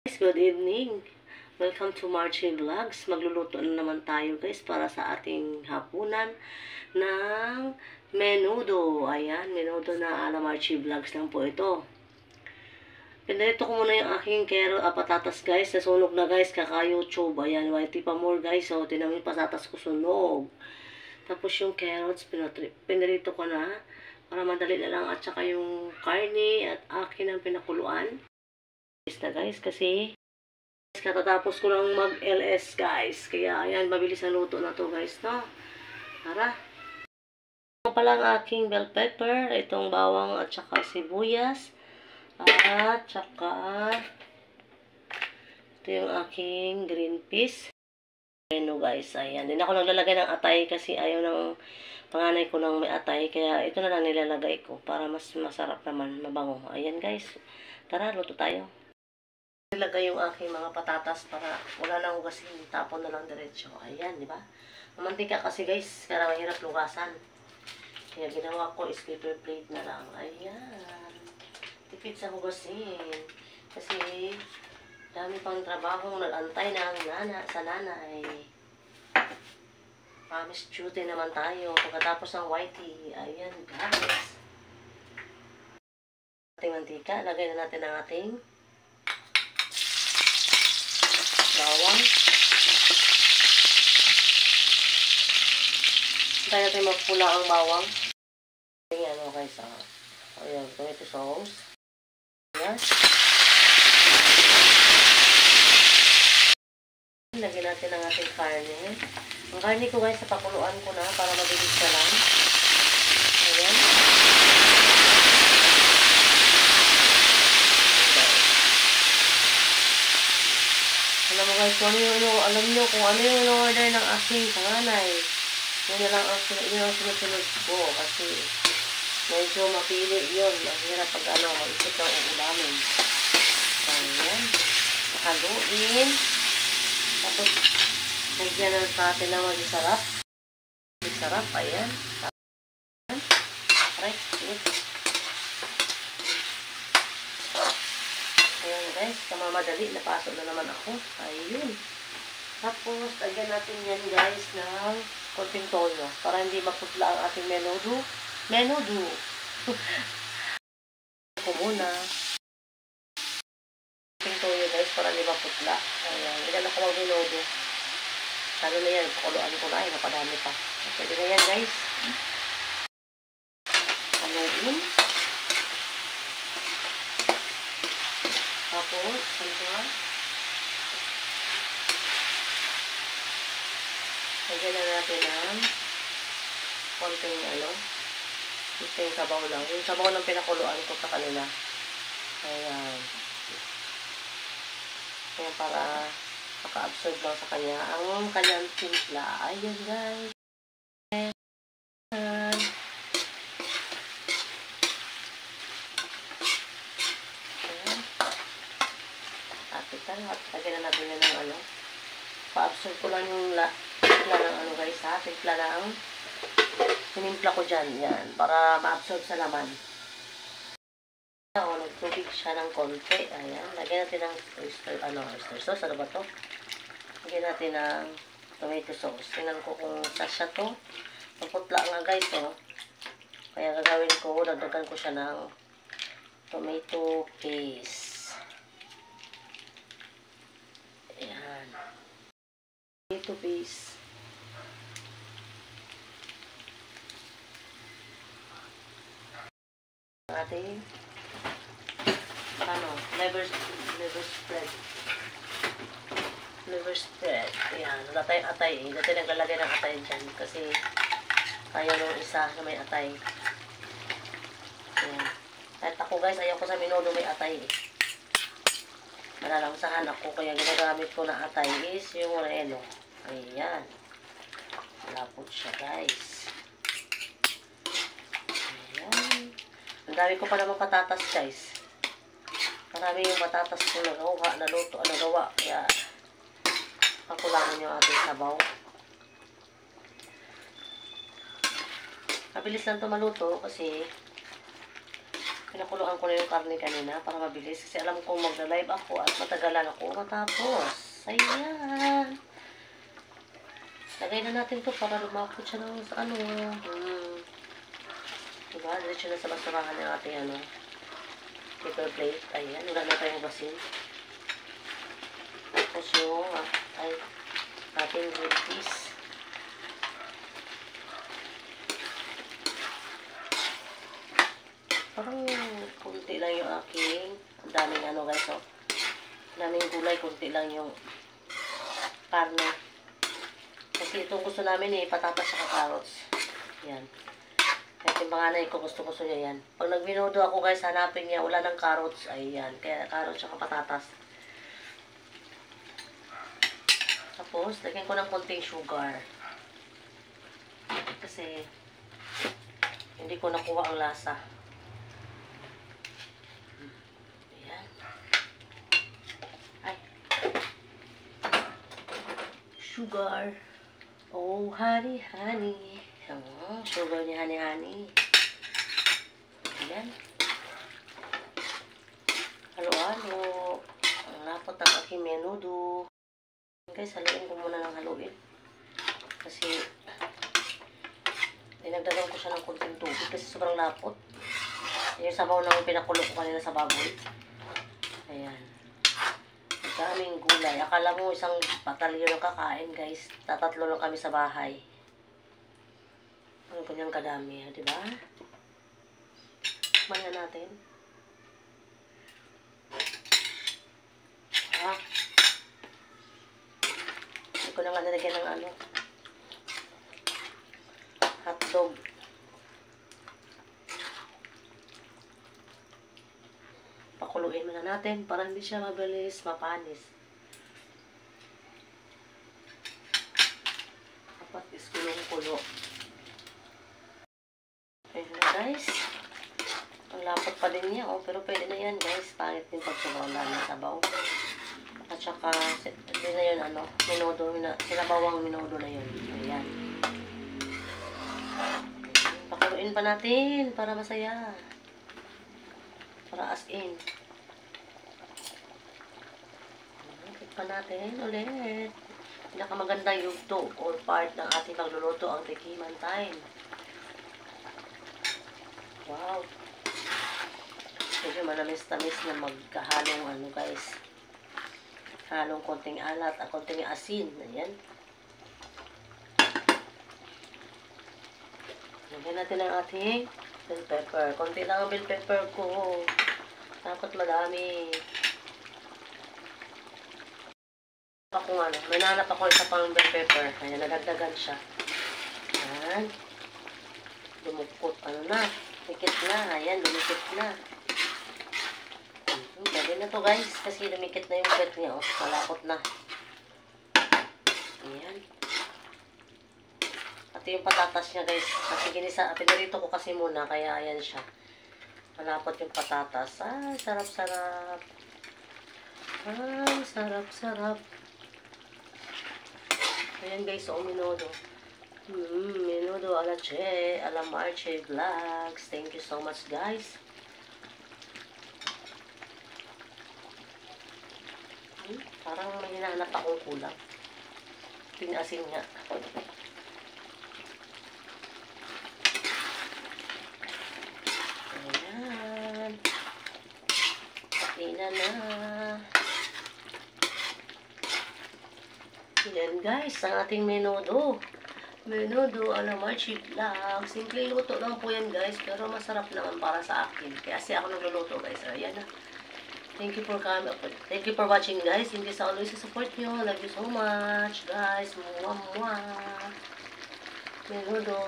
Good evening. Welcome to Marchie Vlogs. Magluluto na naman tayo guys para sa ating hapunan ng menudo. Ayan, menudo na ala Marchie Vlogs lang po ito. Pinarito ko muna yung aking patatas guys. Nasunog na guys, kaka-YouTube. Ayan, whitey pa more guys. So, tinamin patatas ko sunog. Tapos yung carrots, pinarito ko na para madali na lang. At saka yung karne at akin ang pinakuluan. Na guys, kasi katatapos ko lang mag-LS guys. Kaya ayan, mabilis ang luto na to guys, no? Tara. Ito pala ang aking bell pepper, itong bawang at saka sibuyas. At saka ito yung aking green peas. Ano guys, ayan. Din ako naglalagay ng atay kasi ayaw ng panganay ko ng may atay. Kaya ito na lang nilalagay ko para mas masarap naman, mabango. Ayan guys. Tara, luto tayo. Nilagay yung aking mga patatas para wala nang hugasin, tapon na lang diretso. Ayan, di ba? Ang mantika kasi guys, kaya mahirap lugasan. Kaya ginawa ko is paper plate na lang. Ayan. Tipid sa hugasin. Kasi dami pang trabaho nag-antay sa nanay. Promise duty naman tayo pagkatapos ng whitey. Ayan guys. Ating mantika, lagay na natin ang ating bawang. Hintay natin magpula ang bawang. Ayan o guys. Ayan, tomato sauce. Ayan. Lagyan natin ang ating karne. Ang karne ko guys, sa pakuluan ko na para mabilis na lang. Ayan. Alam mo guys, alam nyo kung ano yung order ng aking panganay. Yun na lang ang sinusunod ko kasi medyo mapili yun. Mahirap pag mag-isip ng uulamin. Ayan. Nakaluin. Tapos, nagyan na natin na mag-sarap. Mag-sarap, ayan. Right, good. Ayan guys, kamamadali, napasok na naman ako. Ayun. Tapos, lagyan natin yan guys ng konting toyo. Para hindi maputla ang ating menudo. Menudo. Ito muna. Konting toyo guys, para hindi maputla. Ayan, ilan ako mag-menudo. Sabi na yan, pakuluan ko na. Napadami pa. Pwede na yan guys. Haluin. Tapos, lagyan na natin ng konting konting sabaw lang. Yung sabaw ng pinakuluan ko sa kanila. Ayan. Ayan, para maka-absorb lang sa kanya ang kanyang timpla. Ayan guys. Ayan. At lagyan na natin yan ng pa-absorb ko lang yung timpla ng guys ha. Timpla ng tinimpla ko dyan. Yan. Para ma-absorb sa laman. Nagtubig siya ng konti. Ayan. Lagyan natin ng oyster sauce. Ano ba to? Lagyan natin ng tomato sauce. Tingnan ko kung sasya to. Maputla nga guys Kaya gagawin ko, dagdagan ko siya ng tomato paste. Ayan. Tomato paste. Ating liver spread. Ayan. Wala tayong atay Dati naglalagay ng atay dyan kasi ayaw nung isa na may atay. Ayan. Kahit ako guys, ayaw ko sa menudo may atay Nalalangsahan ako, kaya ginagamit ko na atay is yung reno. Ayan. Malapot siya guys. Ayan. Ang dami ko pa naman patatas guys. Marami yung patatas ko nagawa. Kaya pakulangan yung ating sabaw. Mabilis lang ito maluto kasi Pinakuluan ko na yung karne kanina para mabilis. Kasi alam kong magla-live ako at matagalan ako matapos. Ayan. Lagay na natin to para lumapot siya ng ano. Diba? Diretso na sa basurahan ng ating ano, paper plate. Ayan. Wala na tayong basin. Tapos yung ating grilled cheese. Parang kunti lang yung aking, ang daming ano guys, oh. Daming gulay, kunti lang yung karne. Kasi itong gusto namin patatas at carrots. Yan. Kahit yung panganay ko, gusto niya yan. Pag nagminudo ako guys, hanapin niya, wala ng carrots. Ayan, kaya carrots at patatas. Tapos, lagyan ko ng konting sugar. Kasi, hindi ko nakuha ang lasa. Sugar. Oh, honey, honey. Sugar ni honey, honey. Ayan. Halo-halo. Ang lapot ng aking menudo. Guys, haluin ko muna ng haluin. Kasi, dinagdagan ko siya ng konting tubig kasi sobrang lapot. Yung sabaw na pinakulo ko kanina sa baboy. Ayan. Daming gulay. Akala mo isang batalyon ang kakain, guys. Tatatlo lang kami sa bahay. Ang kanyang kadami, di ba? Maya natin. Hindi ko na nga nalagyan ng ano. Hotdog. Pakuluin muna natin para hindi siya mabilis mapanis. Dapat is kulong-kulo. Ayan na guys. Ang lapot pa din niya. Oh, pero pwede na yan guys. Pangit din pag sumawala ng sabaw. At saka, hindi na yun ano, minudo, sinabawang minudo na yun. Ayan. Pakuluin pa natin para masaya. Para as in. Tikpan natin ulit. Pinakamagandang yugto or part ng ating pagluluto ang tikiman time. Wow. Medyo manamis-tamis na magkahalong ano guys. Halong konting alat at konting asin. Ayan. Lagyan natin ang ating bell pepper. Konti lang ang bell pepper ko. Takot madami. Ako ano, may nanap ako isa pang bell pepper. Ayan, nagagdagan siya. Ayan. Dumukot. Ano na? Lumikit na. Ayan, lumikit na. Pwede na to guys. Kasi lumikit na yung pet niya. Oh, malapot na. Ayan. Pati yung patatas niya guys. Kasi pinarito ko kasi muna. Kaya ayan siya. Malapot yung patatas. Ay, sarap-sarap. Ay, sarap-sarap. Ayan guys, so minudo. Minudo ala Marche Vlogs. Thank you so much guys. Parang may hinahanap akong kulang. Pinasin nga. Ayan. Patina na. Ayan guys, ang ating menudo. Menudo ala Marche Vlogs. Simple luto lang po yan guys. Pero masarap naman para sa akin. Kasi ako nagluluto guys. Ayan na. Thank you for coming. Thank you for watching guys. Thank you sa always sa support nyo. Love you so much guys. Mwah mwah. Menudo.